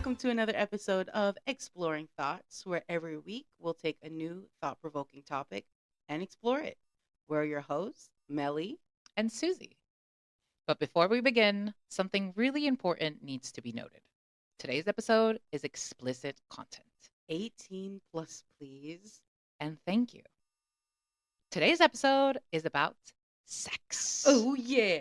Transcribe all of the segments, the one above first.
welcome to another episode of Exploring Thoughts, where every week we'll take a new thought provoking topic and explore it. We're your hosts, Melly. And Susie. But before we begin, something really important needs to be noted. Today's episode is explicit content. 18 plus, please. And thank you. Today's episode is about sex. Oh, yeah.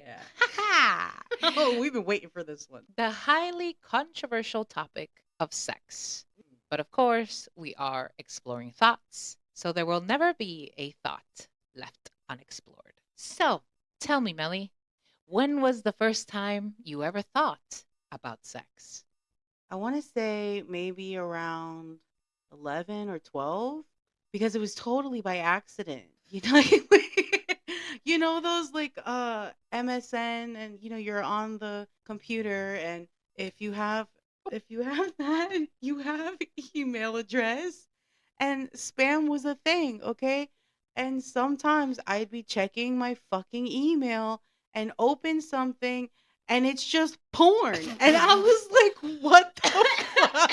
Oh, we've been waiting for this one. The highly controversial topic of sex. But of course, we are exploring thoughts, so there will never be a thought left unexplored. So, tell me, Melly, when was the first time you ever thought about sex? I want to say maybe around 11 or 12 because it was totally by accident. You know those like MSN and you're on the computer and if you have that you have email address and spam was a thing, okay? And sometimes I'd be checking my fucking email and open something and it's just porn. And I was like, what the fuck?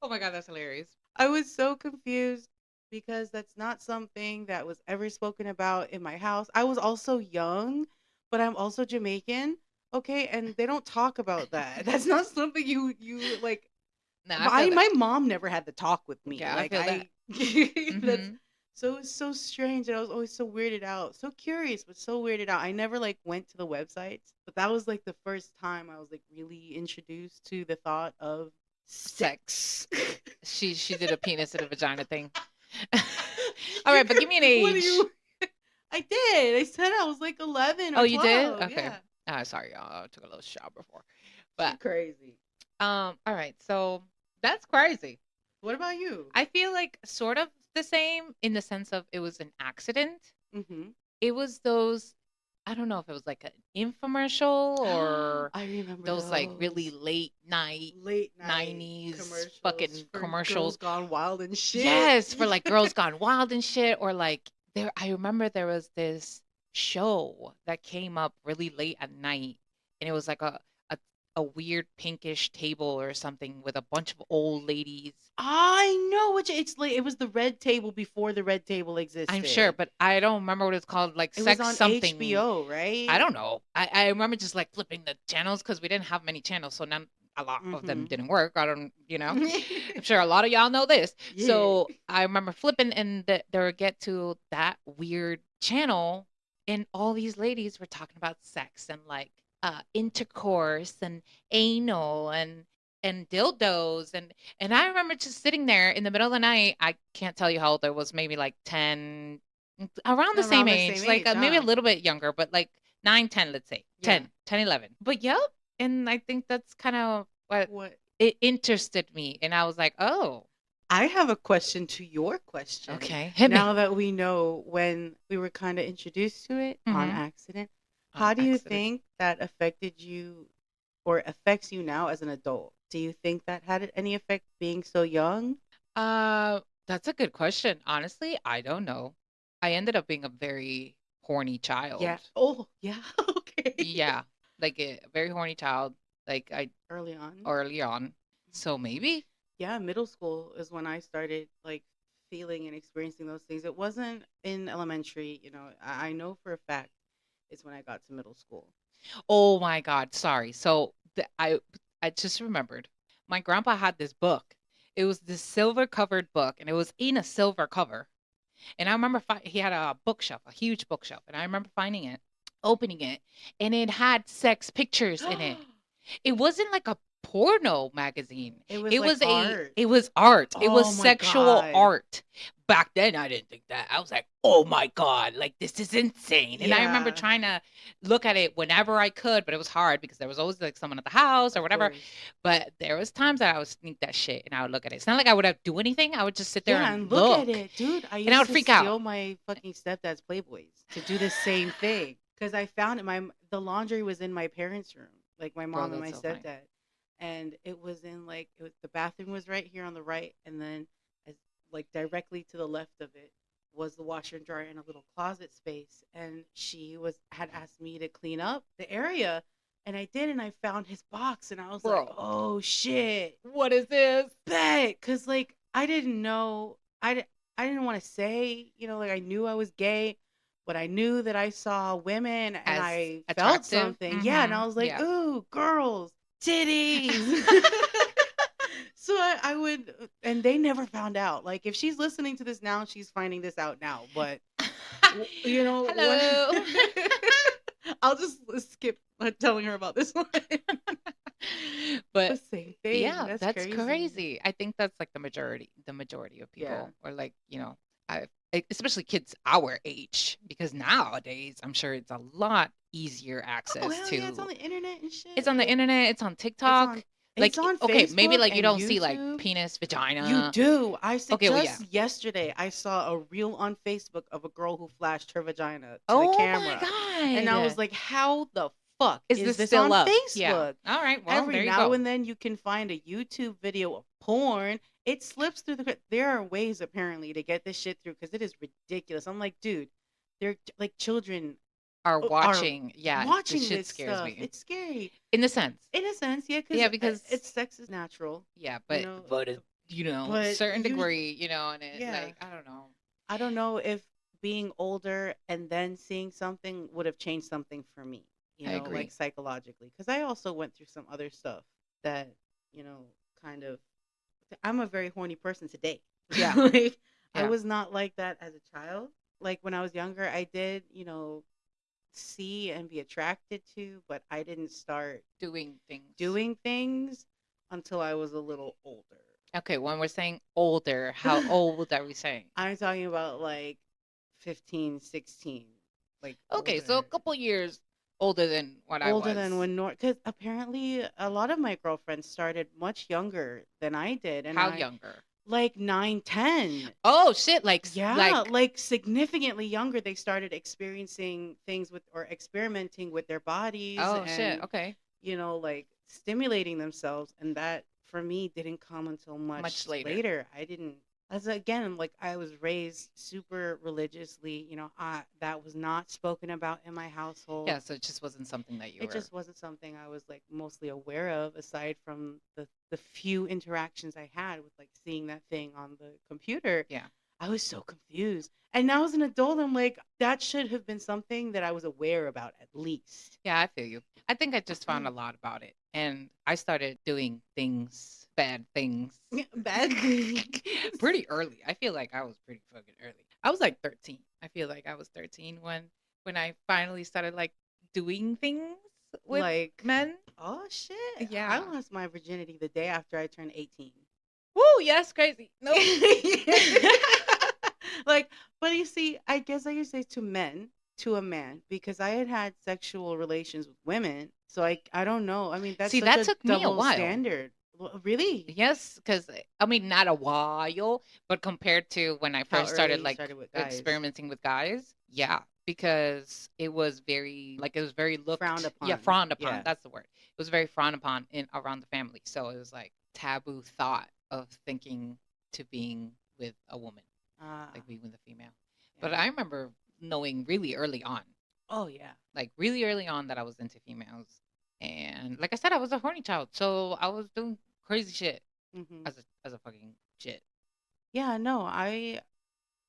Oh my God, that's hilarious. I was so confused because that's not something that was ever spoken about in my house. I was also young, but I'm also Jamaican, okay? And they don't talk about that. That's not something you like. No, I feel My that. mom never had to talk with me. Yeah, I Like feel that. that's Mhm. so it was so strange, and I was always so weirded out, so curious, but so weirded out. I never like went to the websites, but that was like the first time I was like really introduced to the thought of sex. She did a penis and a vagina thing. All right, but give me an What do age. you? I did. I said I was like 11 Oh, or you did? 12. Okay. Yeah. Sorry, y'all. I took a little shower before. She But crazy. all right. So that's crazy. What about you? I feel like sort of the same in the sense of it was an accident. Mm-hmm. It was those, I don't know if it was like an infomercial or I remember those like really those late night late night 90s fucking for commercials. Girls Gone Wild and shit. Yes, for like Girls Gone Wild and shit. Or like I remember there was this show that came up really late at night and it was like a weird pinkish table or something with a bunch of old ladies. I know which it's like. It was the Red Table before the Red Table I'm sure, existed. but I don't remember what it's called, like It was sex on something. HBO, I right? don't know. I remember just like flipping the channels because we didn't have many channels, so none a lot of them Mm-hmm. didn't work. I don't, I'm sure a lot of y'all know this. Yeah. So I remember flipping and there would get to that weird channel, and all these ladies were talking about sex and like intercourse and anal and dildos and I remember just sitting there in the middle of the night. I can't tell you how old I was, maybe like 10, around the same Around the same age, like age, maybe a huh? little bit younger, but like 9, 10, let's say Yeah. 10, 11. But yep. And I think that's kind of what What? it interested me. And I was like, oh, I have a question to your question. okay, hit me. Now that we know when we were kind of introduced to it on Mm-hmm. accident, On how do you accident. think that affected you or affects you now as an adult? Do you think that had any effect being so young? That's a good question. Honestly, I don't know. I ended up being a very horny Yeah. child. Oh, yeah. Okay. Yeah, like a very horny child, like I Early on. early on. So maybe. Yeah, middle school is when I started like feeling and experiencing those things. It wasn't in elementary, I know for a fact it's when I got to middle school. Oh my God, sorry. So I just remembered. My grandpa had this book. It was this silver covered book, and it was in a silver cover. And I remember he had a bookshelf, a huge bookshelf, and I remember finding it, opening it, and it had sex pictures in it. It wasn't like a porno magazine. It was It like was art. it was art. It was Oh my sexual God. art. Back then I didn't think that. I was like, "Oh my God, like this is insane." And I remember Yeah, trying to look at it whenever I could, but it was hard because there was always like someone at the house or of whatever. course. But there was times that I would sneak that shit and I would look at it. It's not like I would have do anything. I would just sit there Yeah, and and look at look. it, dude. I And I used would to freak out. steal my fucking stepdad's Playboys to do the same thing because I found it. The laundry was in my parents' room, like my Bro, mom and my that's so funny. stepdad, and it was in like the bathroom was right here on the right, and then as like directly to the left of it was the washer and dryer in a little closet space, and she had asked me to clean up the area And I did, and I found his box, and I was like, Bro, "Oh shit, what is this? bet," because like I didn't know, I didn't want to say, like I knew I was gay, but I knew that I saw women and As I felt attractive? something, yeah, and Mm-hmm. I was like, Yeah. "Ooh, girls, titties." So I would, and they never found out. Like if she's listening to this now, she's finding this out now. But what? Hello. I'll just skip telling her about this one. But But same thing. yeah, That's that's crazy. crazy. I think that's like the majority of Yeah. people, or like, especially kids our age, because nowadays I'm sure it's a lot easier Oh access hell yeah! It's on to. the internet and It's shit. on the Like internet, it's on it's TikTok. on it's Like, on okay, maybe Facebook like you and don't see like YouTube. penis, You vagina. do. I said Okay, well, yeah. just yesterday I saw a reel on Facebook of a girl who flashed her vagina to the Oh my camera. And I was God. like, how the fuck Is is this this still on up? Yeah. Facebook? All right. Well, Every there you now go. and then you can find a YouTube video of porn. It slips through there are ways apparently to get this shit through because it is ridiculous. I'm like, dude, they're like children Are are watching. Yeah, the watching shit this scares stuff. me. It's scary. In a sense. In a sense, yeah, because Yeah, because it's sex is natural, yeah, you but know. But certain you, degree, and it yeah, like I don't know. I don't know if being older and then seeing something would have changed something for me, I like agree. psychologically, because I also went through some other stuff that, you know, kind of. I'm a very horny person today. Yeah. Like I Yeah. was not like that as a child. Like when I was younger, I did, see and be attracted to, but I didn't start Doing things. doing things until I was a little older. Okay, when we're saying older, how old are we saying? I'm talking about like 15, 16, like Okay, so a older. couple years older than what I Older than was. when because apparently a lot of my girlfriends started much younger than I did, and How I younger? like 9, 10. Oh shit! Yeah, like significantly younger. They started experiencing things with or experimenting with their bodies oh shit. and Okay, like stimulating themselves, and that for me didn't come until much much later. later. I didn't, as again, like I was raised super religiously, that was not spoken about in my household. Yeah, so it just wasn't something that you It were. just wasn't something I was like mostly aware of, aside from the few interactions I had with like seeing that thing on the computer. Yeah. I was so confused. And now as an adult, I'm like, that should have been something that I was aware about at least. Yeah, I feel you. I think I just found a lot about it, and I started doing things, bad things, Bad things. pretty early. I feel like I was pretty fucking early. I was like 13. I feel like I was 13 when I finally started like doing things with Like, men. oh shit. I Yeah. lost my virginity the day after I turned 18. Woo, yes, crazy. Nope. Like, but you see, I guess I could say to a man, because I had had sexual relations with women. So I don't know. I mean, that's See, such that a took me a double while. standard. Really? Yes, because I mean, not a while, but compared to when I How first early started you like started with guys? experimenting with guys, yeah, because it was very Frowned yeah, upon. frowned upon. Yeah. That's the word. It was very frowned upon in around the family. So it was like taboo thought of thinking to being with a woman, Ah, like being with a female. But yeah. I remember knowing really early on, Oh yeah. like really early on, that I was into females. And like I said, I was a horny child, so I was doing crazy shit Hmm. as a fucking shit. Yeah. No, I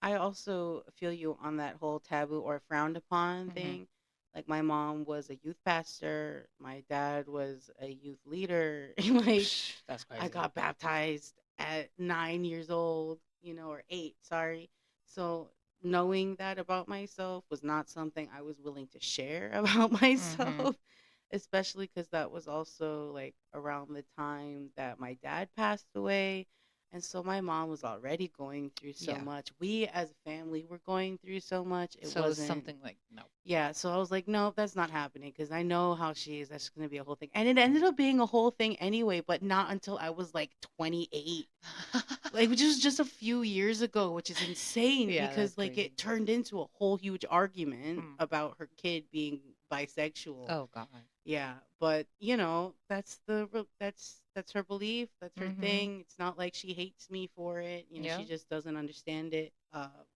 also feel you on that whole taboo or frowned upon Hmm. thing. Like my mom was a youth pastor, my dad was a youth leader. Like That's I crazy. got baptized at 9 years old, or 8, sorry. So knowing that about myself was not something I was willing to share about Hmm. myself, especially because that was also like around the time that my dad passed away. And so my mom was already going through so Yeah. much. We as a family were going through so much. It So it's wasn't, something like no. yeah. So I was like, no, that's not happening because I know how she is. That's going to be a whole thing. And it ended up being a whole thing anyway, but not until I was like 28. Like, which was just a few years ago, which is insane Yeah, that's because like crazy. it turned into a whole huge argument Mm. about her kid being bisexual. Oh God. Yeah, but that's her belief, that's her Hmm. thing. It's not like she hates me for it. Yeah. She just doesn't understand it.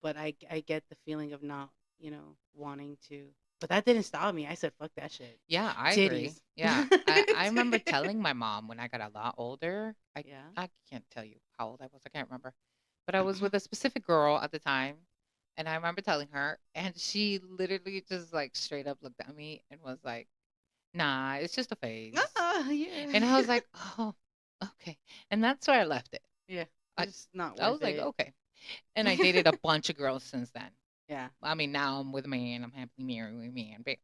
But I get the feeling of not, wanting to. But that didn't stop me. I said, fuck that shit. Yeah, I agree. Titties. Yeah. I remember telling my mom when I got a lot older. Yeah. I can't tell you how old I was. I can't remember. But I was with a specific girl at the time, and I remember telling her, and she literally just like straight up looked at me and was like, "Nah, it's just a phase." Yeah. And I was like, "Oh, okay." And that's where I left it. Yeah. I It's not I worth was like, it. "Okay." And I dated a bunch of girls since then. Yeah. I mean, now I'm with a man. I'm happily married with a man, but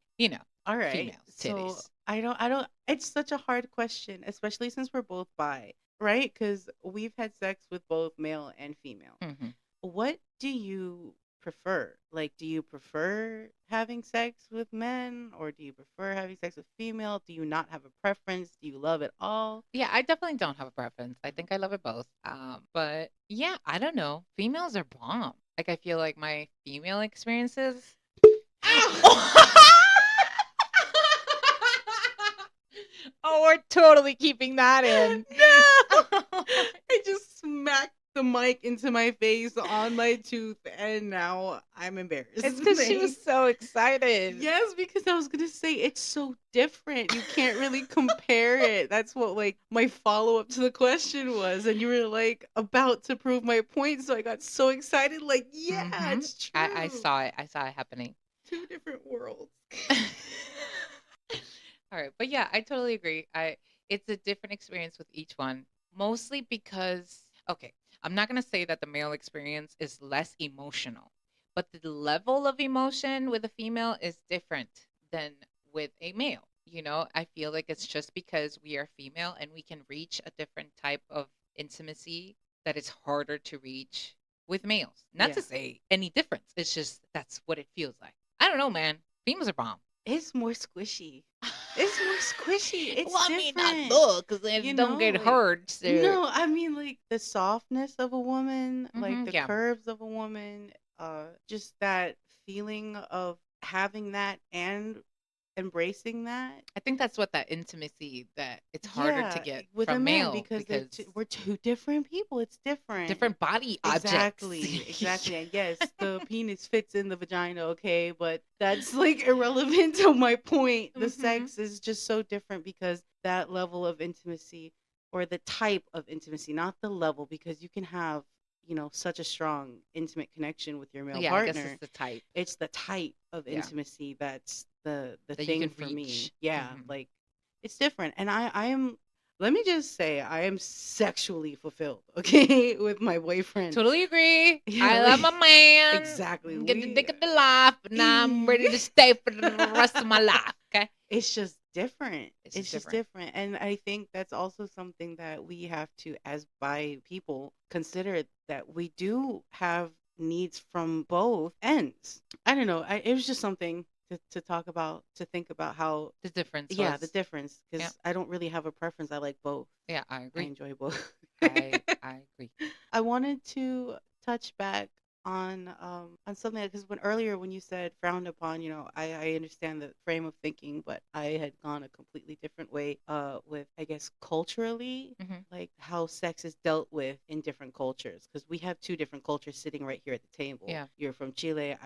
All right. females, So titties. I don't, it's such a hard question, especially since we're both bi, right? Because we've had sex with both male and female. Hmm. What do you prefer? Like, do you prefer having sex with men or do you prefer having sex with female? Do you not have a preference? Do you love it all? Yeah, I definitely don't have a preference. I think I love it both. But yeah, I don't know. Females are bomb. Like I feel like my female experiences. Oh, we're totally keeping that in. No! I just smacked the mic into my face on my tooth and now I'm embarrassed. It's because she was so excited. Yes, because I was gonna say it's so different. You can't really compare it. That's what like my follow up to the question was, and you were like about to prove my point, so I got so excited. Like, yeah, Hmm. it's I true. saw it. I saw it happening. Two different worlds. All right, but yeah, I totally agree. I It's a different experience with each one, mostly because okay, I'm not going to say that the male experience is less emotional, but the level of emotion with a female is different than with a male. I feel like it's just because we are female and we can reach a different type of intimacy that is harder to reach with males. Not Yeah, to say any difference. It's just that's what it feels like. I don't know, man. Females are bomb. it's more squishy. It's more squishy. Well, It's I mean, not different. look, because they don't get Like hurt. So, no, I mean like the softness of a woman, like the yeah, curves of a woman, just that feeling of having that and embracing that. I think that's what that intimacy that it's harder to Yeah, get with a from man male because because we're two different people. It's different. different body objects. Exactly, exactly. And yes, the penis fits in the vagina, okay, but that's like irrelevant to my point. The Hmm. sex is just so different because that level of intimacy or the type of intimacy, not the level, because you can have, such a strong intimate connection with your male Yeah, I guess it's partner. the type. It's the type of Yeah, intimacy that's the that you thing can for me. reach. Yeah, Hmm. like it's different. And I am, let me just say I am sexually fulfilled, okay, with my boyfriend. Totally agree. Yeah, I love like my man. exactly. Get the We dick of the life, and I'm ready to stay for the rest of my life. Okay, it's just different. it's It's just just different. different. And I think that's also something that we have to, as bi people, consider that we do have needs from both ends. I don't know. It was just something to talk about, to think about how, The difference yeah, the was, difference. yeah, Because I don't really have a preference. I like both. yeah. I I agree. enjoy both. I agree. I wanted to touch back on something because when earlier when you said frowned upon, I understand the frame of thinking, but I had gone a completely different way with I guess culturally, Hmm. like how sex is dealt with in different cultures because we have two different cultures sitting right here at the table. Yeah. You're from Chile.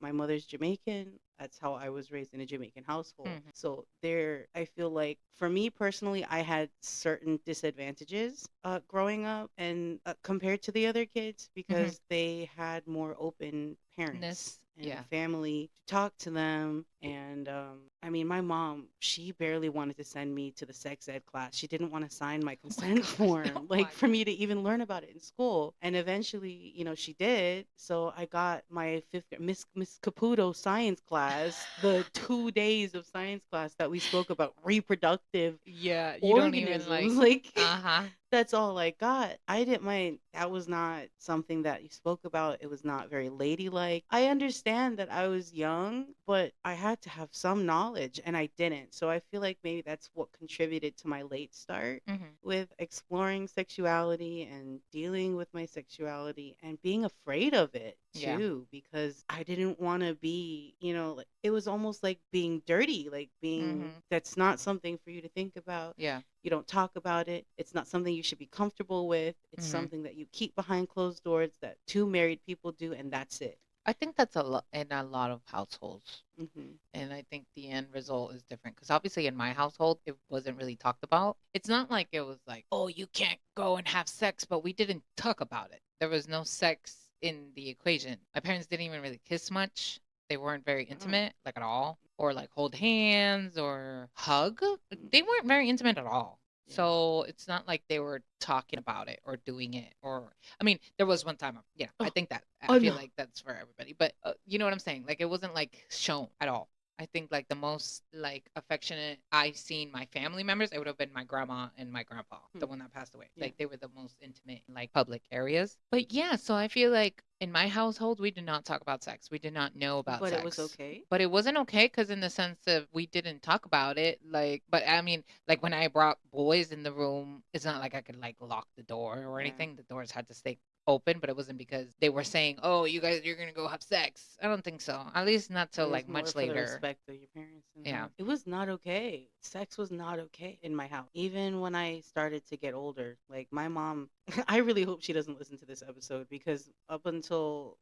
My mother's Jamaican. That's how I was raised in a Jamaican household. Hmm. So there, I feel like for me personally, I had certain disadvantages growing up and compared to the other kids Hmm. because they had more open parents Ness. and Yeah. family to talk to them. And I mean, my mom, she barely wanted to send me to the sex ed class. She didn't want to sign my Oh my consent god. Oh form, my like for god. me to even learn about it in school. And eventually, she did. So I got my Miss Caputo science class, the 2 days of science class that we spoke about reproductive Yeah, you don't even organisms. like. Like Uh-huh. that's all I got. I didn't mind. That was not something that you spoke about. It was not very ladylike. I understand that I was young, but I had to have some knowledge and I didn't. So I feel like maybe that's what contributed to my late start Hmm. with exploring sexuality and dealing with my sexuality and being afraid of it Yeah. too because I didn't want to be, like it was almost like being dirty, like being Hmm. that's not something for you to think about. Yeah. You don't talk about it. It's not something you should be comfortable with. It's Hmm. something that you keep behind closed doors that two married people do, and that's it. I think that's a lot in a lot of households. Hmm. And I think the end result is different because obviously in my household, it wasn't really talked about. It's not like it was like, oh, you can't go and have sex, but we didn't talk about it. There was no sex in the equation. My parents didn't even really kiss much. They weren't very Oh. intimate, like at all, or like hold hands or hug. They weren't very intimate at all. Yeah. So it's not like they were talking about it or doing it. Or, I mean, there was one time, I Oh, think that I oh feel no. like that's for everybody. But you know what I'm saying? Like it wasn't like shown at all. I think like the most like affectionate I've seen my family members, it would have been my grandma and my grandpa, Hmm. the one that passed away. Yeah. Like they were the most intimate in like public areas. But yeah, so I feel like in my household, we did not talk about sex. We did not know about But it was sex. okay. But it wasn't okay because in the sense of we didn't talk about it. Like, but I mean, like when I brought boys in the room, it's not like I could like lock the door or Yeah. anything. The doors had to stay open, but it wasn't because they were saying, "Oh, you guys, you're gonna go have sex." I don't think so. At least not till It was like more much for the later. respect of your parents and Yeah. house. It was not okay. Sex was not okay in my house. Even when I started to get older, like my mom, I really hope she doesn't listen to this episode because up until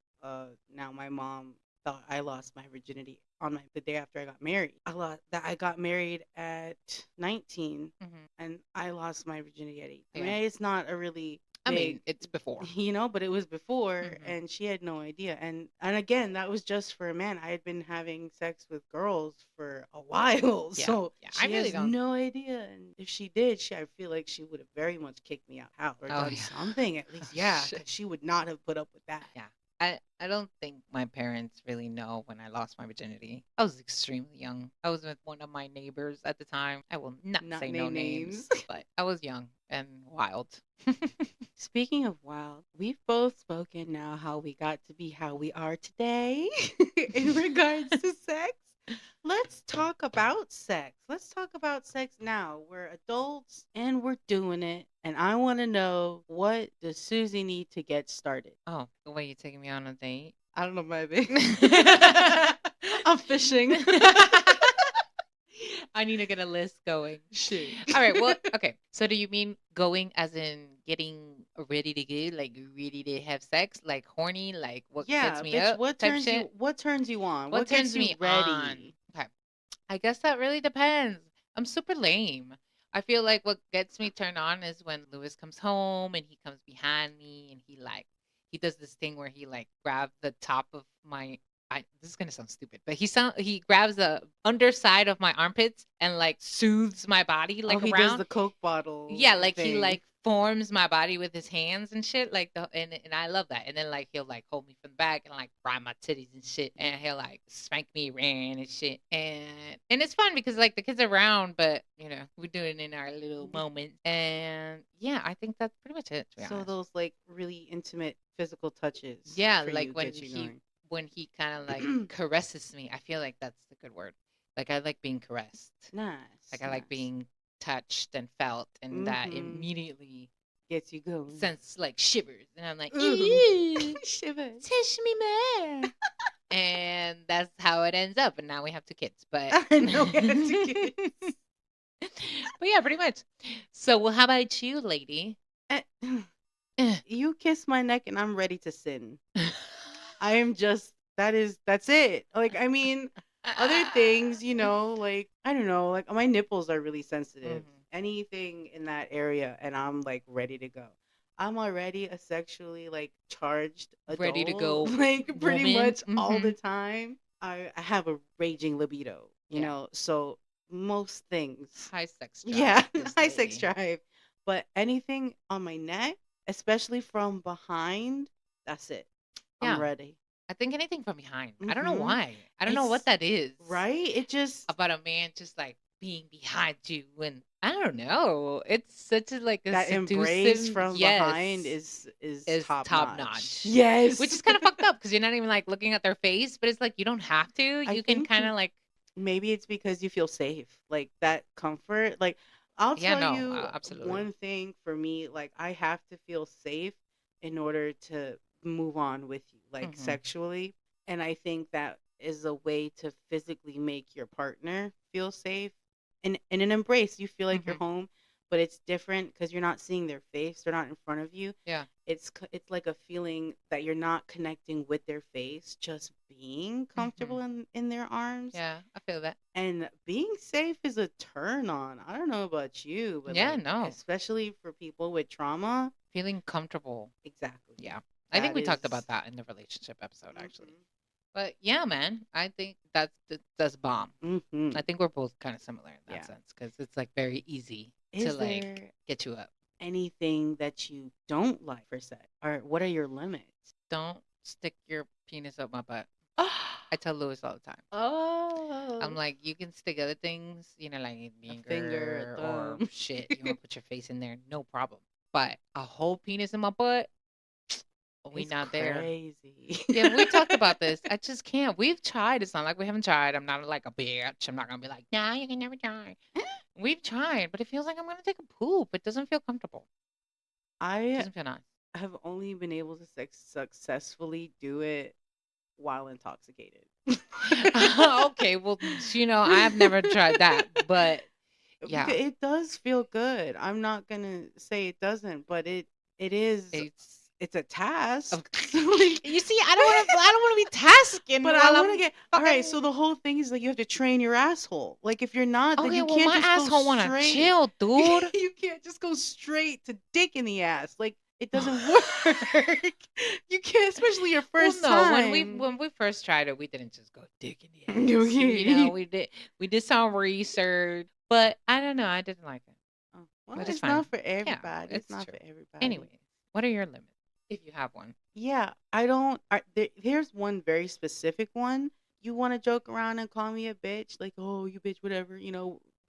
now, my mom thought I lost my virginity on the day after I got married. I got married at 19 Hmm. and I lost my virginity at 8. I Yeah. mean, it's not a really I mean, big, it's before. but it was before Hmm. and she had no idea. And again, that was just for a man. I had been having sex with girls for a while. Yeah. So Yeah. I she really has don't. no idea. And if she did, I feel like she would have very much kicked me out or Oh done yeah. something at least. Yeah, Shit. because she would not have put up with that. Yeah. I don't think my parents really know when I lost my virginity. I was extremely young. I was with one of my neighbors at the time. I will not Not say no name names, names. but I was young and wild. Speaking of wild, we've both spoken now how we got to be how we are today in regards to sex. Let's talk about sex. Let's talk about sex now. We're adults and we're doing it. And I want to know, what does Susie need to get started? Oh, the way you taking me on a date? I don't know, maybe. I'm fishing. I need to get a list going. Shit. All right. Well, okay. So do you mean going as in getting ready to go, like ready to have sex, like horny, like what gets Yeah, me bitch, up type shit? what turns you on? What What gets turns you me on? ready? Okay. I guess that really depends. I'm super lame. I feel like what gets me turned on is when Lewis comes home and he comes behind me and he does this thing where he like grabs the top of my this is gonna sound stupid, but he grabs the underside of my armpits and like soothes my body Oh, like he does around. the Coke bottle Yeah, like he thing. like forms my body with his hands and shit, like and I love that. And then like he'll like hold me from the back and like grab my titties and shit, and he'll like spank me around and shit. And it's fun because like the kids are around, but you know we do it in our little moment. And yeah, I think that's pretty much it to be So honest. those like really intimate physical touches Yeah, for like you get you going. when he kind of like caresses me, I feel like that's the good word. Like I like being caressed. Like Nice, I like nice. being touched and felt, and that Mm-hmm. immediately Gets you going. sense like shivers, and I'm like, Ooh, "Ew, shivers. touch me more." And that's how it ends up. And now we have two kids, but I know we have to get. but yeah, pretty much. So, well, how about you, lady? Eh, Eh. You kiss my neck and I'm ready to sin. I am just that's it. Like I mean, other things, like I don't know, like my nipples are really sensitive. Mhm. Anything in that area and I'm like ready to go. I'm already a sexually like charged Ready to adult, go, like pretty woman. much all the Hmm. time. I have a raging libido, Yeah, so most things. high sex Yeah, drive, this high sex lady. drive. But anything on my neck, especially from behind, that's it. I'm Yeah, ready. I think anything from behind. I don't know Mhm. why. I don't know what It's that is right. It just about a man just like being behind you, and I don't know. It's such a like a that embrace seductive, from behind yes, is is top top notch. notch. Which Yes. is kind of fucked up because you're not even like looking at their face, but it's like you don't have to. I You can think kind of like, maybe it's because you feel safe. Like that comfort. Like I'll yeah, tell no, you absolutely. one thing for me, like I have to feel safe in order to move on with you, like Hmm. sexually. And I think that is a way to physically make your partner feel safe. And in an embrace, you feel like you're Hmm. home. but it's different because you're not seeing their face. They're not in front of you. Yeah. It's like a feeling that you're not connecting with their face, just being comfortable in their arms. Yeah, I feel that. And being safe is a turn on. I don't know about you, but Yeah, like no. especially for people with trauma. Feeling comfortable. Exactly. Yeah. I think That we talked is. about that in the relationship episode, actually. Mhm. But yeah, man, I think that's bomb. Mhm. I think we're both kind of similar in that Yeah. sense because it's like very easy to Is like there get you up. anything that you don't like for sex? Or what are your limits? Don't stick your penis up my butt. Oh. I tell Lewis all the time. I'm like, you can stick other things, you know, like a A finger, finger a or thumb. shit. You want to put your face in there, no problem. But a whole penis in my butt, we It's not there. crazy. Yeah, we talked about this. I just can't. We've tried. It's not like we haven't tried. I'm not like a bitch. I'm not gonna be like, nah, you can never try. We've tried, but it feels like I'm gonna take a poop. It doesn't feel comfortable. It I doesn't feel nice. have only been able to successfully do it while intoxicated. Okay, well, I've never tried that, but yeah, It does feel good. I'm not gonna say it doesn't, but it is. it's. It's a task. You see, I don't want to be tasking But I while want to I'm get all right. So the whole thing is like you have to train your asshole. Like if you're not, then Okay, you well, can't my just go asshole want to straight. chill, dude. You can't just go straight to dick in the ass. Like it doesn't work. You can't, especially your first Well, no, time. when we first tried it, we didn't just go dick in the ass. Okay. We did some research, but I don't know, I didn't like it. Oh, well, But it's it's fine. not for Yeah, everybody. It's it's not true. for everybody. Anyways, what are your limits if you have one? Yeah, I don't. Here's one very specific one. You want to joke around and call me a bitch, like, oh, you bitch, whatever,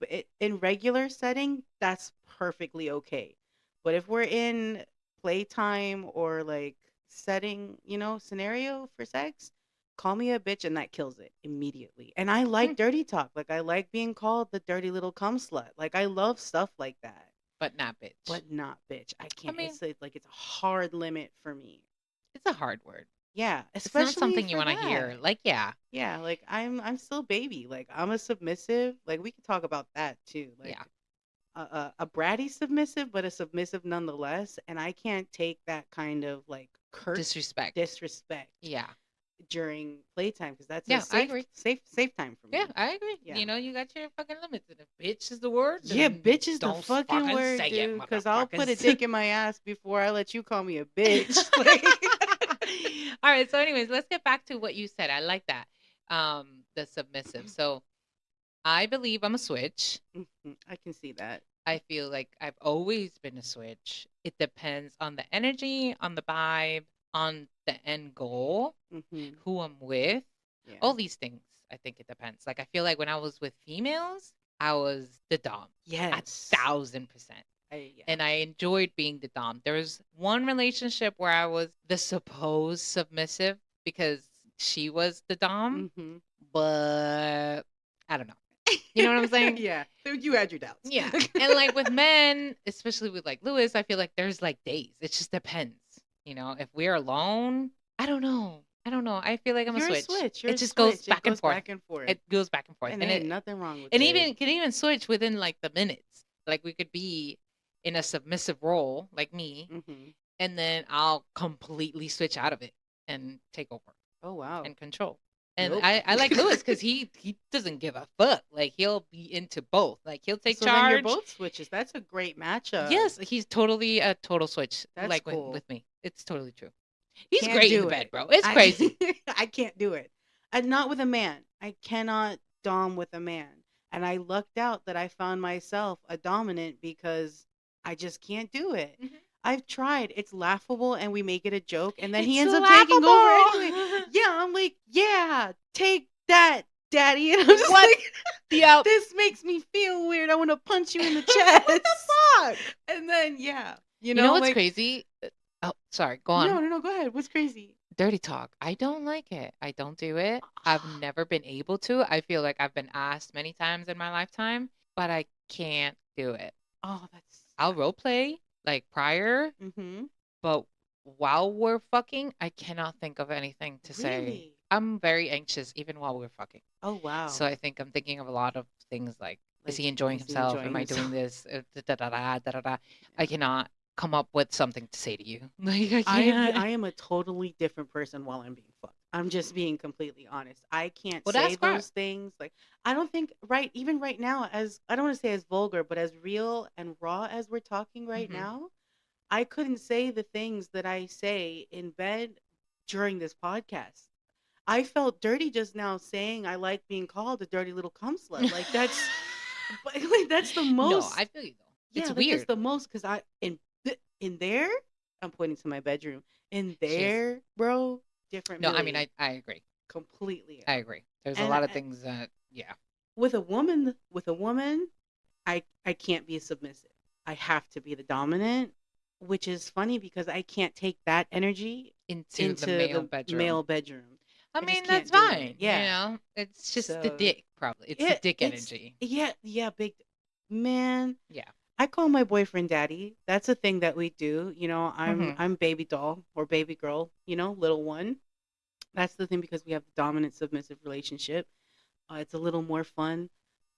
But in regular setting, that's perfectly okay. But if we're in playtime or like setting, scenario for sex, call me a bitch and that kills it immediately. And I Hmm, like dirty talk. Like, I like being called the dirty little cum slut. Like, I love stuff like that. but not bitch. But not bitch. I I can't. mean, It's a hard limit for me. it's a hard word. Yeah, It's not especially something you for want to hear. that. Like, yeah, Yeah, like I'm still baby. Like I'm a submissive. Like we could talk about that too. Like yeah, a bratty submissive, but a submissive nonetheless. And I can't take that kind of like curt disrespect. disrespect Yeah, during playtime because that's a yeah, I safe agree. safe time for Yeah, me. I agree. Yeah. You got your fucking limits. And if bitch is the word, Yeah, then bitch is the don't fucking word, say it, dude. Because I'll put a motherfuckers. dick in my ass before I let you call me a bitch. Like, All right. So, anyways, let's get back to what you said. I like that. The submissive. So, I believe I'm a switch. I can see that. I feel like I've always been a switch. It depends on the energy, on the vibe, on the end goal, Hmm. who I'm with, Yeah. all these things. I think it depends. Like, I feel like when I was with females, I was the dom. Yes. 1,000%. Yeah. And I enjoyed being the dom. There was one relationship where I was the supposed submissive because she was the dom, Hmm. but I don't know. You know what I'm saying? Yeah. So you had your doubts. Yeah. And like with men, especially with like Lewis, I feel like there's like days. It just depends. If we're alone, I don't know. I feel like I'm You're a a switch. switch. You're It a just goes switch. It back and goes forth. back and forth. It goes back and forth. And there ain't nothing wrong with and it. even can even switch within like the minutes. Like we could be in a submissive role, like me, Hmm. and then I'll completely switch out of it and take over Oh, wow. and control. And Nope. I like Lewis because he doesn't give a fuck. Like he'll be into both. Like he'll take So then you're charge. both switches. That's a great matchup. Yes, he's totally a total switch. That's like cool. with me, it's totally true. He's Can't great in do the bed, it. bro. It's crazy. I can't do it. And not with a man. I cannot dom with a man. And I lucked out that I found myself a dominant because I just can't do it. Mhm. I've tried. It's laughable and we make it a joke and then he It's ends up taking over laughable. anyway. Yeah, I'm like, yeah, take that, daddy. And I'm just What? like, Yep. this makes me feel weird. I want to punch you in the chest. What the fuck? And then, yeah. You know what's like, crazy? Oh, sorry. Go on. No, go ahead. What's crazy? Dirty talk. I don't like it. I don't do it. I've never been able to. I feel like I've been asked many times in my lifetime, but I can't do it. Oh, that's. I'll role play like prior, Mm-hmm. but while we're fucking, I cannot think of anything to say. Really? I'm very anxious even while we're fucking. Oh, wow. So I think I'm thinking of a lot of things like Is Like, he enjoying is he himself? Am enjoying I doing himself? this? Da, da, da, da, da, da. I Yeah. cannot come up with something to say to you. Like I I can't. I am a totally different person while I'm being fucked. I'm just being completely honest. I can't Well, say that's crap. those things. Like, I don't think even right now, as I don't want to say as vulgar, but as real and raw as we're talking right Hmm. now, I couldn't say the things that I say in bed during this podcast. I felt dirty just now saying I like being called a dirty little cum slut. Like, that's but like that's the No, most. I feel you though. It's Yeah, like that's weird. the most because in there, I'm pointing to my bedroom. In She's there, bro, different no. I mean, Millie, I agree. completely. I agree. There's a And lot of things that yeah. with a woman, I can't be submissive. I have to be the dominant, which is funny because I can't take that energy Into the into male the bedroom. male bedroom. I I just mean, that's can't do it. fine. Yeah. It's just the So dick. Probably it's the dick it's energy. yeah, big man. Yeah. I call my boyfriend daddy. That's a thing that we do. I'm Hmm. I'm baby doll or baby girl, little one. That's the thing because we have the dominant submissive relationship. It's a little more fun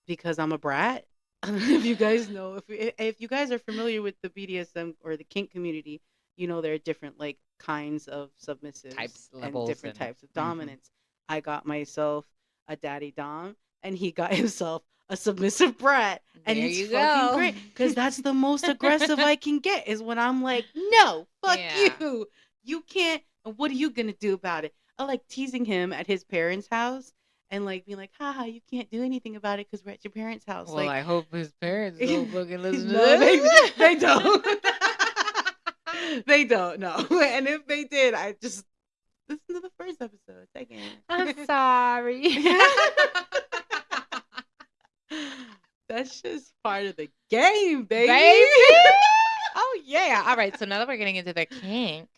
because I'm a brat. I don't know if you guys know if you guys are familiar with the BDSM or the kink community, there are different like kinds of submissives Types, and levels, different and types of hmm. dominance. I got myself a daddy dom and he got himself a submissive brat and There it's you fucking go. great cuz that's the most aggressive I can get is when I'm like, "No, fuck Yeah. you. You can't and what are you going to do about it?" I like teasing him at his parents' house and like being like, haha, you can't do anything about it because we're at your parents' house. Well, Like, I hope his parents don't fucking listen to no, they this. don't. They don't. No, and if they did, I just listen to the first episode. Second. I'm sorry. That's just part of the game, baby. Baby. Oh yeah. All right. So now that we're getting into the kink,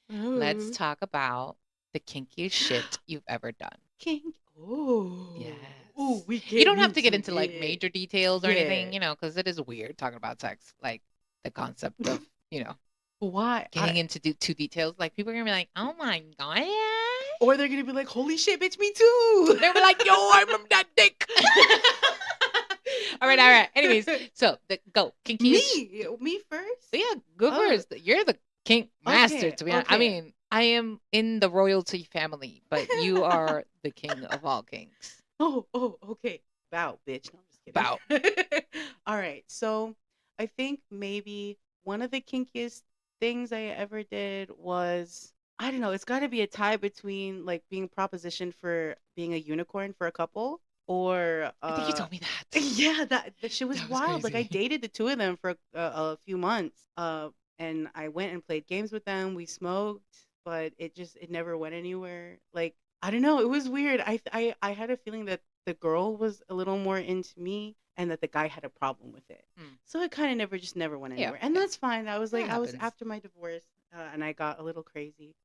let's Ooh. talk about the kinkiest shit you've ever done. Kink. Oh. Ooh, Yes. we You getting don't have to get into into like it. major details or Yeah. anything, because it is weird talking about sex, like the concept of, Why? getting into too details. Like people are gonna be like, "Oh my gosh," Or they're gonna be like, "Holy shit, bitch, me too." they'll be like, "Yo, I remember that dick." All right, all right. Anyways, so go kinkiest. Me first. Yeah, go Oh, first. You're the kink master, okay, to be honest. I okay. mean, I am in the royalty family, but you are the king of all kinks. Okay. Bow, bitch. No, I'm just Bow. kidding. All right. So I think maybe one of the kinkiest things I ever did was I don't know. It's got to be a tie between like being propositioned for being a unicorn for a couple, or I think you told me that. yeah, that shit was That was wild. Like I crazy. dated the two of them for a few months. And I went and played games with them. We smoked, but it never went anywhere. Like I don't know. It was weird. I had a feeling that the girl was a little more into me and that the guy had a problem with it. Mm. So it kind of never went Yeah, anywhere. And yeah, that's fine. that I was happens. after my divorce and I got a little crazy.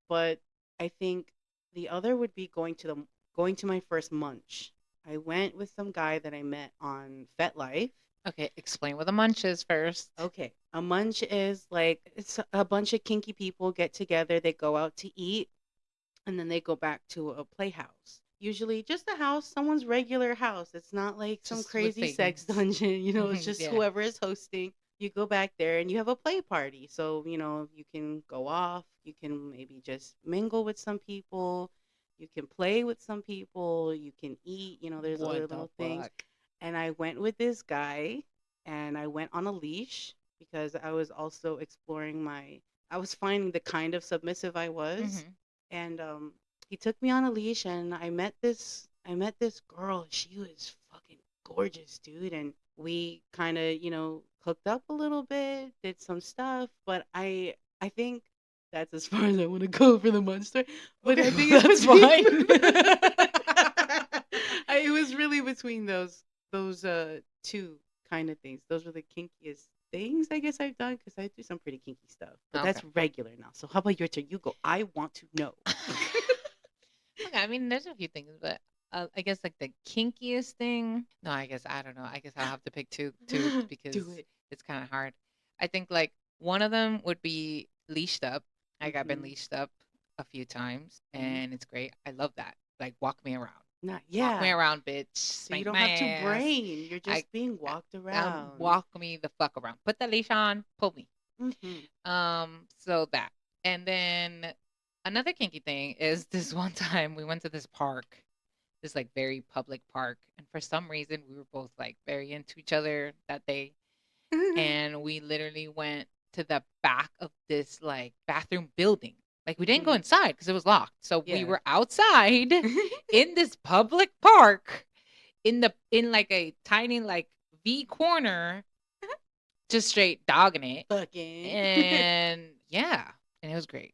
But I think the other would be going to my first munch. I went with some guy that I met on FetLife. Okay, explain what the munch is first. Okay. A munch is like it's a bunch of kinky people get together, they go out to eat, and then they go back to a playhouse. Usually just a house, someone's regular house. It's not like some Just with crazy sex things. dungeon, it's just Yeah. whoever is hosting. You go back there and you have a play party. So, you can go off, you can maybe just mingle with some people, you can play with some people, you can eat, there's other What the little things. fuck? And I went with this guy and I went on a leash because I was also exploring I was finding the kind of submissive I was. Hmm. And he took me on a leash and I met this girl. She was fucking gorgeous, dude. And we kind of, hooked up a little bit, did some stuff, but I think that's as far as I want to go for the monster. But Okay, I think well, it's that's between fine. it was really between those two kind of things. Those were the kinkiest things I guess I've done because I do some pretty kinky stuff. But Okay. that's regular now. So how about your turn? You go. I want to know. Okay, I mean, there's a few things, but I guess like the kinkiest thing. No, I guess I don't know. I guess I'll have to pick two because Do it. it's kind of hard. I think like one of them would be leashed up. Like I've been Mhm. leashed up a few times, Mhm. and it's great. I love that. Like walk me around. Not Walk me yeah. around, bitch. So you Spank don't my have to ass. brain. You're I, just being walked around. walk me the fuck around. Put the leash on. Pull me. Mhm. So that. And then another kinky thing is this one time we went to this park, this like very public park, and for some reason we were both like very into each other that day, and we literally went to the back of this like bathroom building. Like we didn't go Mhm. inside because it was locked. So we Yeah. were outside in this public park in like a tiny like V corner, just straight dogging it. Fucking. And yeah, and it was great.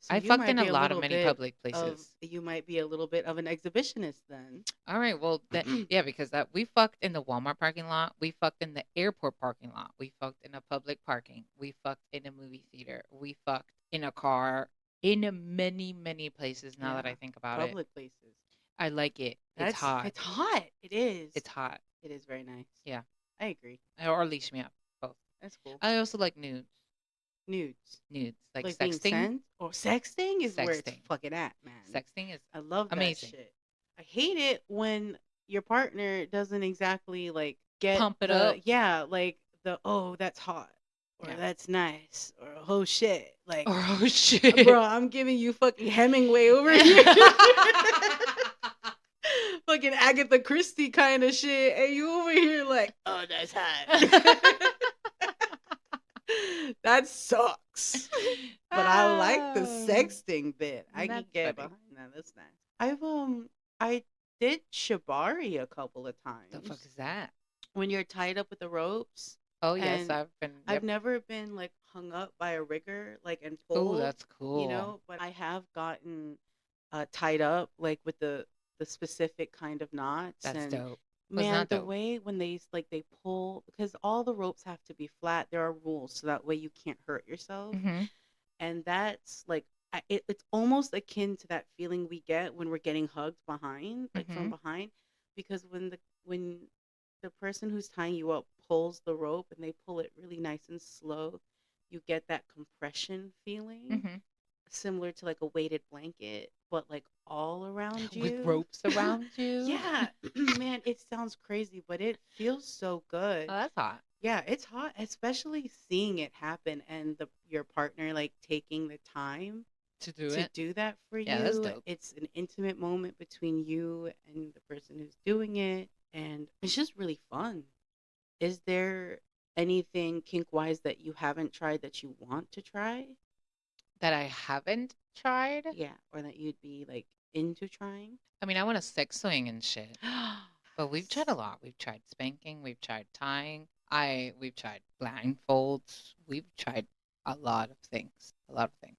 So I you fucked might in a be a lot of little many bit public of places. you might be a little bit of an exhibitionist then. All right, well, yeah, because that we fucked in the Walmart parking lot, we fucked in the airport parking lot, we fucked in a public parking, we fucked in a movie theater, we fucked in a car, in many, many places. Now that Yeah. I think about it, Public places. I like it. It's hot. It's hot. It is. It's hot. It is very nice. Yeah, I agree. or leash me up. Both. That's cool. I also like nudes. Nudes. Nudes like Like being sexting. sent or sexting is where it's Sexting. fucking at, man. Sexting is I love that amazing. shit. I hate it when your partner doesn't exactly like get Pump it up. Yeah, like the oh that's hot or Yeah. that's nice or oh shit like Or oh shit, bro, I'm giving you fucking Hemingway over here. Fucking Agatha Christie kind of shit, and you over here like oh that's hot. That sucks. But I like the sexting bit. I can That's get funny. behind that. That's nice. I did shibari a couple of times. The fuck is that? When you're tied up with the ropes. Oh yes, And I've been. I've Yep. never been like hung up by a rigger like and Oh, pulled. that's cool. You know, but I have gotten tied up like with the specific kind of knots. That's and dope. man, not the dope. way when they pull because all the ropes have to be flat. There are rules so that way you can't hurt yourself. Mm-hmm. And that's like it's almost akin to that feeling we get when we're getting hugged behind, like from behind, because when the person who's tying you up pulls the rope and they pull it really nice and slow, you get that compression feeling, Mm-hmm. similar to like a weighted blanket, but like all around you With ropes around you. Yeah, man, it sounds crazy, but it feels so good. Oh, that's hot. Yeah, it's hot, especially seeing it happen and your partner like taking the time To do to it. do that for Yeah, that's you. dope. It's an intimate moment between you and the person who's doing it, and it's just really fun. Is there anything kink wise that you haven't tried that you want to try? That I haven't tried. Yeah, or that you'd be like into trying? I mean, I want to sex swing and shit. But we've tried a lot. We've tried spanking. We've tried tying. We've tried blindfolds. We've tried a lot of things. A lot of things.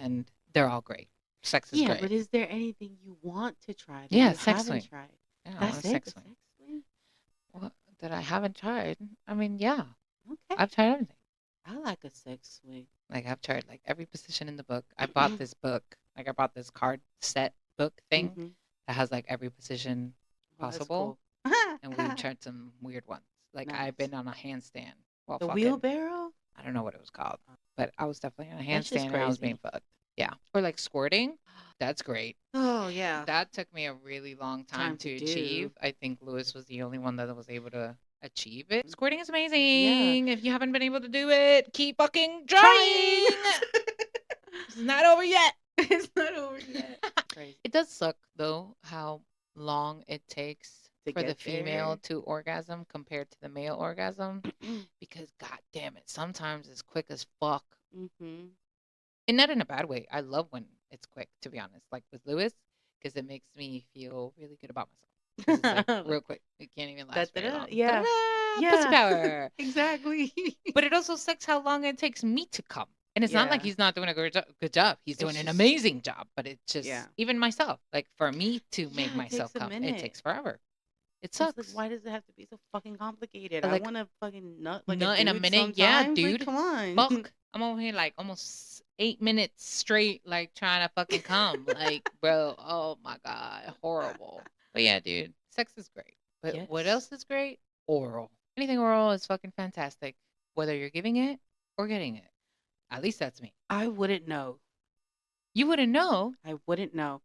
And they're all great. Sex is Yeah, great. but is there anything you want to try that Yeah, you sex haven't swing. tried? Yeah, I That's want it? a sex The swing. sex swing? What that I haven't tried? I mean, yeah, Okay. I've tried everything. I like a sex swing. Like I've tried like every position in the book. I bought this book. Like I bought this card set book thing Mhm. that has like every position Well, that's possible. cool. And we've tried some weird ones. Like I've Nice. been on a handstand while The fucking. wheelbarrow? I don't know what it was called, but I was definitely on a That's just handstand and I was being crazy. fucked. Yeah. Or like squirting. That's great. Oh, yeah. That took me a really long time Time to to achieve. do. I think Lewis was the only one that was able to achieve it. Squirting is amazing. If you haven't been able to do it, keep fucking trying. It's not over yet. It's not over yet. Crazy. It does suck though how long it takes To for the get female there. to orgasm compared to the male orgasm because god damn it, sometimes it's quick as fuck. Mm-hmm. And not in a bad way. I love when it's quick, to be honest. Like with Lewis, because it makes me feel really good about myself. 'Cause it's like real quick. It can't even last very long. Yeah. Ta-da! Yeah. Pussy power. Exactly. But it also sucks how long it takes me to come. And it's not like Yeah. he's not doing a good job. He's It's doing an just- amazing job. But it's just, Yeah. even myself, like for me to Yeah, make it myself takes a come, it minute. takes forever. It It's sucks. like, why does it have to be so fucking complicated? Like, I want to fucking nut like nut a in a dude minute? Yeah, sometimes. Like, dude. come on. Fuck. I'm over here like almost 8 minutes straight, like trying to fucking come. Like, bro, oh my God, horrible. But yeah, dude, sex is great. But what Yes. else is great? Oral. Anything oral is fucking fantastic, whether you're giving it or getting it. At least that's me. I wouldn't know. You wouldn't know. I wouldn't know.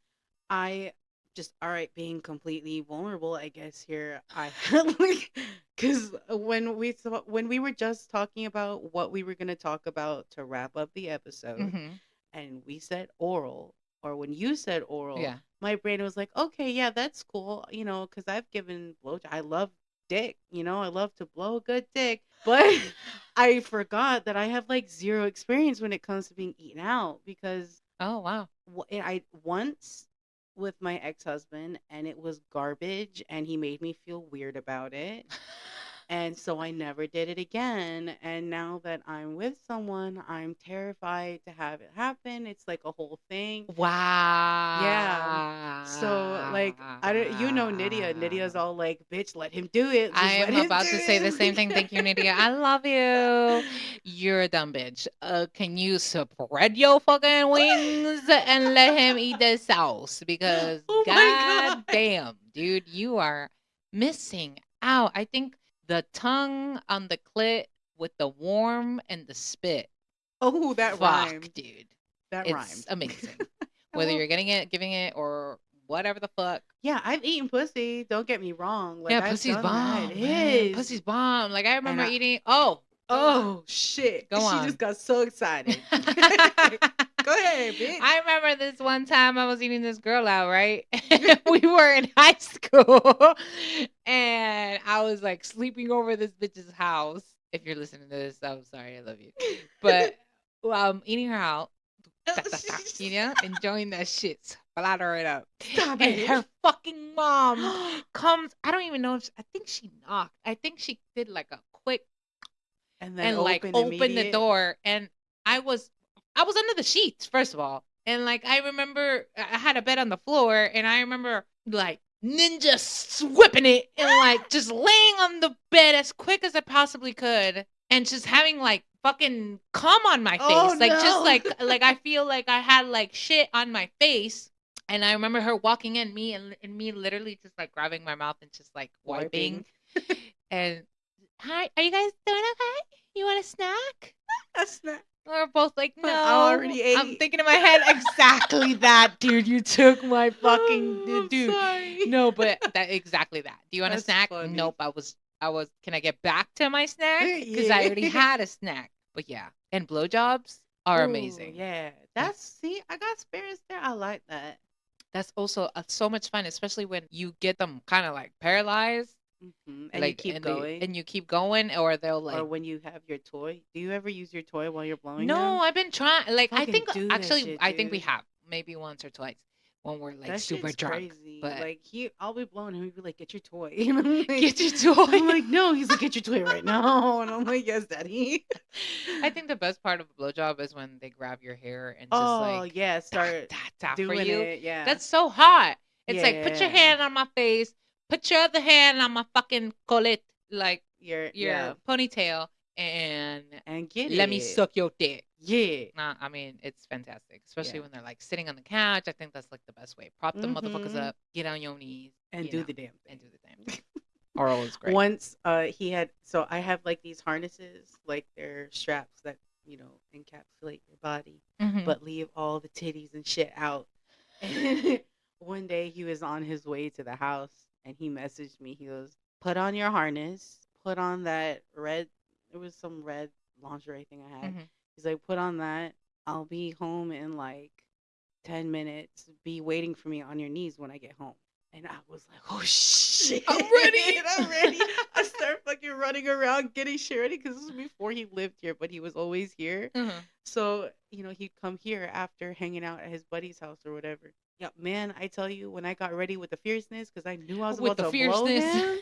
I just all right, being completely vulnerable, I guess here I had like, because when we were just talking about what we were gonna talk about to wrap up the episode, Mm-hmm. and we said oral, or when you said oral, Yeah. my brain was like, okay, yeah, that's cool, because I've given blowjob. I love dick, I love to blow a good dick, but I forgot that I have like zero experience when it comes to being eaten out because Oh wow. I once with my ex-husband and it was garbage and he made me feel weird about it. And so I never did it again. And now that I'm with someone, I'm terrified to have it happen. It's like a whole thing. Yeah. So like I don't Nydia. Nydia's Wow. all like, bitch, let him do it. I Just let am him do about to say the same thing. Thank you, Nydia. I love you. it. You're a dumb bitch. Can you spread your fucking wings and let him eat the sauce? Because Oh my god god. damn, dude, you are missing out. I think the tongue on the clit with the warm and the spit. Oh, that Fuck, rhymed. dude. That It's rhymed. amazing. I Whether love you're getting it, giving it, or whatever the fuck. Yeah, I've eaten pussy. Don't get me wrong. Like Yeah, I've pussy's done that. It bomb, man. is. Pussy's bomb. Like I And remember I eating. oh shit. Go She just on. got so excited. Go ahead, bitch. I remember this one time I was eating this girl out, right? We were in high school, and I was like sleeping over this bitch's house. If you're listening to this, I'm sorry, I love you. But eating her out, enjoying that shit, splatter it up. Stop And it. her fucking mom comes. I don't even know if I think she knocked. I think she did like a quick And then and like open opened the immediate. door, and I was under the sheets first of all, and like I remember I had a bed on the floor, and I remember like ninja whipping it and like just laying on the bed as quick as I possibly could, and just having like fucking cum on my Oh face, like just no. like I feel like I had like shit on my face. And I remember her walking in and me literally just like grabbing my mouth and just like wiping. Wiping. And hi, are you guys doing okay? You want a snack? That's not We're both like, but I no. already I'm ate. thinking in my head, exactly that, dude. You took my fucking Oh, I'm dude. sorry. No, but that exactly that. Do you want a That's snack? funny. Nope. I was. Can I get back to my snack? Because I already Yeah. had a snack. But yeah, and blowjobs are Oh, amazing. yeah. That's See, I got spirits there. I like that. that's also so much fun, especially when you get them kind of like paralyzed, And you like keep going. and you keep going, or they'll Or like. when you have your toy. Do you ever use your toy while you're blowing No, them? I've been trying. Like, I Fucking think do that actually, shit, I think we dude. have maybe once or twice when we're like That super shit's drunk. crazy. But Like I'll be blowing him. He'd be like, "Get your toy," and get your toy. I'm like, "No." He's like, "Get your toy right now," and I'm like, "Yes, daddy." I think the best part of a blowjob is when they grab your hair and just Oh like yeah, start that for doing you. it. Yeah, That's so hot. It's like put your yeah. hand on my face, put your other hand on my fucking collet, like Yeah, your ponytail, and and get let me it. suck your dick. Yeah, Nah, I mean, it's fantastic, especially yeah. when they're like sitting on the couch. I think that's like the best way. Prop the motherfuckers Mm-hmm. up, get on your knees, And do the damn and thing. do the damn thing. Oral is great. Once he had so I have like these harnesses, like they're straps that, encapsulate your body, Hmm. but leave all the titties and shit out. And one day he was on his way to the house and he messaged me. He goes, "Put on your harness, put on that red, it was some red lingerie thing I had." Hmm. He's like, "Put on that. I'll be home in like 10 minutes. Be waiting for me on your knees when I get home." And I was like, "Oh shit. I'm ready. I'm ready." I start fucking running around getting shit ready because this was before he lived here, but he was always here. Uh-huh. So, he'd come here after hanging out at his buddy's house or whatever. Yeah, man, I tell you, when I got ready with the fierceness, because I knew I was With about the to blow fierceness. him,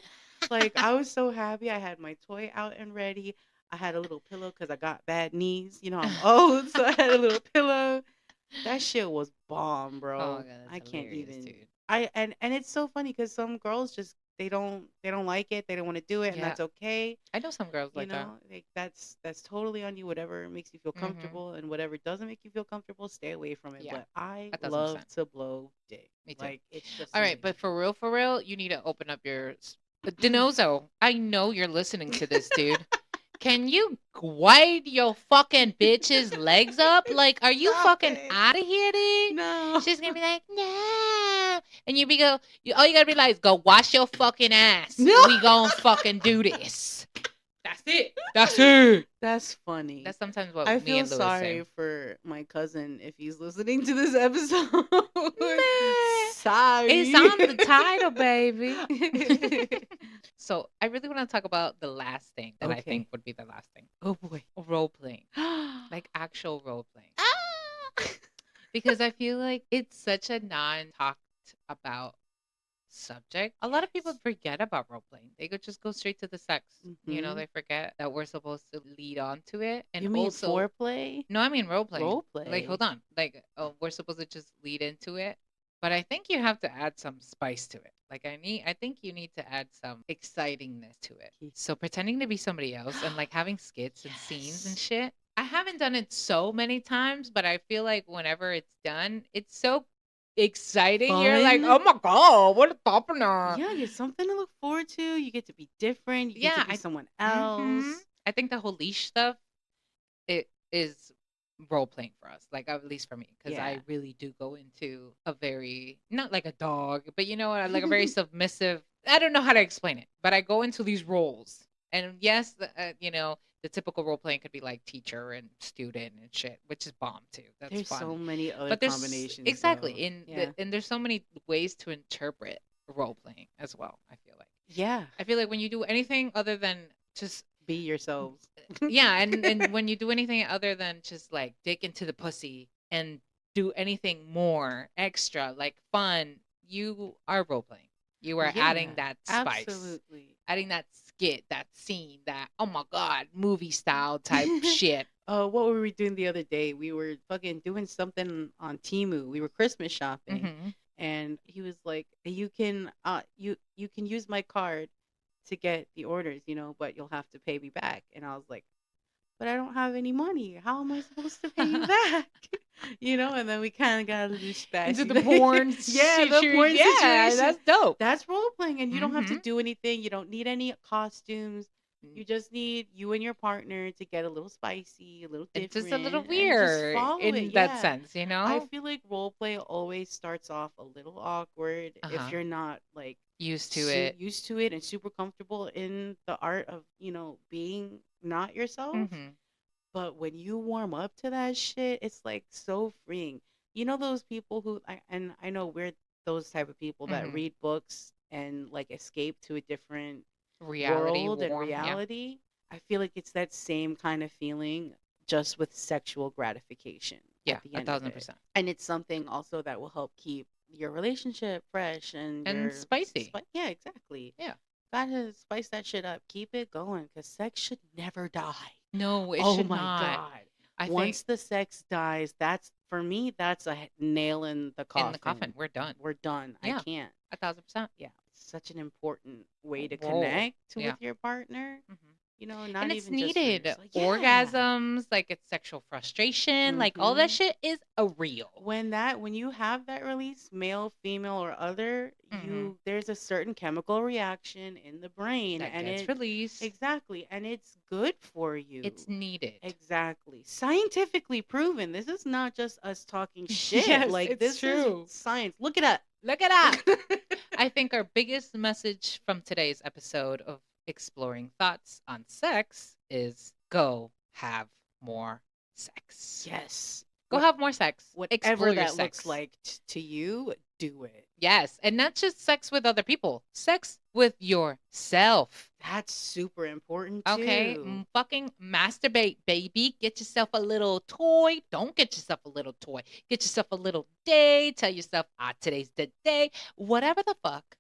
like I was so happy. I had my toy out and ready. I had a little pillow because I got bad knees. I'm old, so I had a little pillow. That shit was bomb, Oh my bro. god, I that's can't hilarious, even. dude. And it's so funny because some girls just they don't like it. They don't want to do it, and Yeah, that's okay. I know some girls like that. Like that's totally on you. Whatever makes you feel Hmm. comfortable, and whatever doesn't make you feel comfortable, stay away from it. Yeah, But I 1,000%. love to blow dick. Me too. Like it's just All right, me. but for real, you need to open up your Denozo. I know you're listening to this, dude. Can you wide your fucking bitch's legs up? Like, are you Stop fucking it. out of here, dude? No. She's gonna be like, no. And all you gotta be like, go wash your fucking ass. No. We gonna fucking do this. That's it. That's it. That's funny. That's sometimes what I me feel and Louis sorry say. for my cousin if he's listening to this episode. Meh. Sorry. It's on the title, baby. So I really want to talk about the last thing that I Okay. think would be the last thing. Oh boy. Role playing. Like actual role playing. Ah! Because I feel like it's such a non-talked about subject. A lot of people forget about role playing. They could just go straight to the sex. You know, Mhm. they forget that we're supposed to lead on to it. And You mean also, foreplay? no, I mean role playing. Role Like, play. hold on. Like, we're supposed to just lead into it. But I think you have to add some spice to it. Like, I think you need to add some excitingness to it. So pretending to be somebody else and like having skits and scenes and Yes. shit. I haven't done it so many times, but I feel like whenever it's done, it's so exciting. You're like, Fun. oh my god, what a topper! Yeah, it's something to look forward to. You get to be different. You get Yeah, to be someone mhm. else. I think the whole leash stuff, it is role playing for us, like at least for me, because Yeah. I really do go into a very not like a dog, but you know what, like a very submissive. I don't know how to explain it, but I go into these roles, and yes, you know, the typical role playing could be like teacher and student and shit, which is bomb too. That's There's fun. so many other But there's combinations. exactly though. and there's so many ways to interpret role playing as well. I feel like. Yeah. I feel like when you do anything other than just Be yourselves. yeah, and when you do anything other than just like dig into the pussy and do anything more extra, like fun, you are role playing. You are adding Yeah, that spice, absolutely. adding that skit, that scene, that oh my god, movie style type shit. What were we doing the other day? We were fucking doing something on Temu. We were Christmas shopping, Mhm. and he was like, "You can you can use my card to get the orders, but you'll have to pay me back." And I was like, "But I don't have any money. How am I supposed to pay you back?" And then we kind of got a little Into spashy. the porn Yeah, the situation. porn Yeah, situation. that's dope. That's role playing, and you don't have to Mhm. do anything. You don't need any costumes. You just need you and your partner to get a little spicy, a little It's just different, a little and just weird follow it. in that Yeah. sense, you I know? feel like role play always starts off a little awkward if Uh-huh. you're not like Used to it. used to it and super comfortable in the art of, being not yourself. Mhm. But when you warm up to that shit, it's like so freeing. You know those people and I know we're those type of people that Mhm. read books and like escape to a different Reality world and warm, yeah. reality. I feel like it's that same kind of feeling just with sexual gratification Yeah, at the a end of thousand it. percent. And it's something also that will help keep your relationship fresh and And your spicy. yeah, exactly. Yeah. Gotta spice that shit up. Keep it going because sex should never die. No, it Oh should my not. God. I think Once the sex dies, that's for me, that's a nail in the in the coffin, coffin. we're done. We're done. I Yeah, can't. 1,000%. Yeah. It's such an important way to Role. connect Yeah. with your partner. Mhm. Not And it's even just for needed. yourself. Yeah. Orgasms, like it's sexual frustration, like all that Mhm. shit is a real. When you have that release, male, female, or other, Mhm. there's a certain chemical reaction in the brain, That and gets released. exactly, and it's good for It's you. needed. Exactly. Scientifically proven. This is not just us talking shit. Yes, Like it's this true. is science. Look it up. Look it up. I think our biggest message from today's episode of Exploring Thoughts on Sex is go have more sex. Yes. Go have more sex. Whatever Explore your that sex. looks like to you, do it. Yes, and not just sex with other people, sex with yourself. That's super important too. Okay, fucking masturbate, baby. Get yourself a little toy. Don't get yourself a little toy. Get yourself a little day. Tell yourself, today's the day. Whatever the fuck.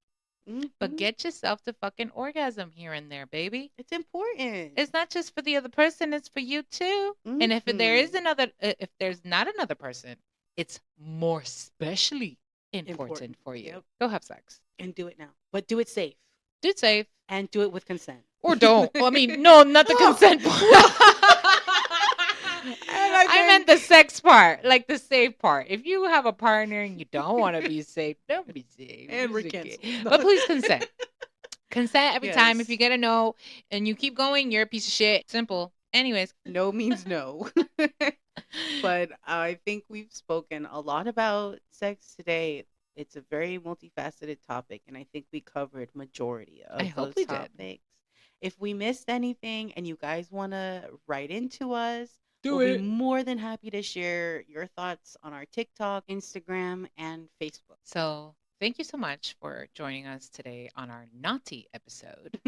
But Mhm. get yourself to fucking orgasm here and there, baby. It's important. It's not just for the other person, it's for you too. And if there is Mhm. if there's not another person, it's more especially important Important. for you. Yep. Go have sex. And do it now. But do it safe. Do it safe. And do it with consent. Or don't. I mean, no, not the consent part. I meant the sex part, like the safe part. If you have a partner and you don't want to be safe, don't be safe. And we're It's okay. canceled. But please consent. Consent every time. If you Yes. get a no and you keep going, you're a piece of shit. Simple. Anyways. No means no. But I think we've spoken a lot about sex today. It's a very multifaceted topic, and I think we covered majority I of hope those we did. topics. If we missed anything and you guys want to write into us, Do we'll be it. more than happy to share your thoughts on our TikTok, Instagram, and Facebook. So thank you so much for joining us today on our naughty episode.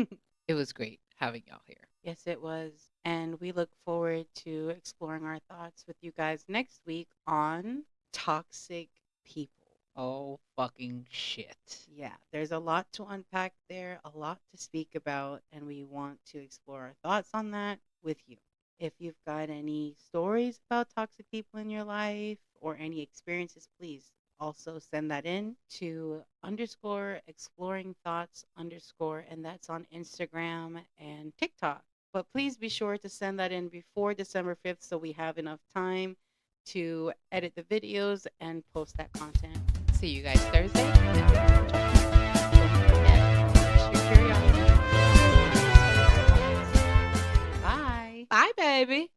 It was great having y'all here. Yes, it was. And we look forward to exploring our thoughts with you guys next week on toxic people. Oh, fucking shit. Yeah, there's a lot to unpack there, a lot to speak about, and we want to explore our thoughts on that with you. If you've got any stories about toxic people in your life or any experiences, please also send that in to underscore exploring thoughts underscore, and that's on Instagram and TikTok. But please be sure to send that in before December 5th so we have enough time to edit the videos and post that content. See you guys Thursday. And Don't forget, share curiosity. Bye. bye, baby.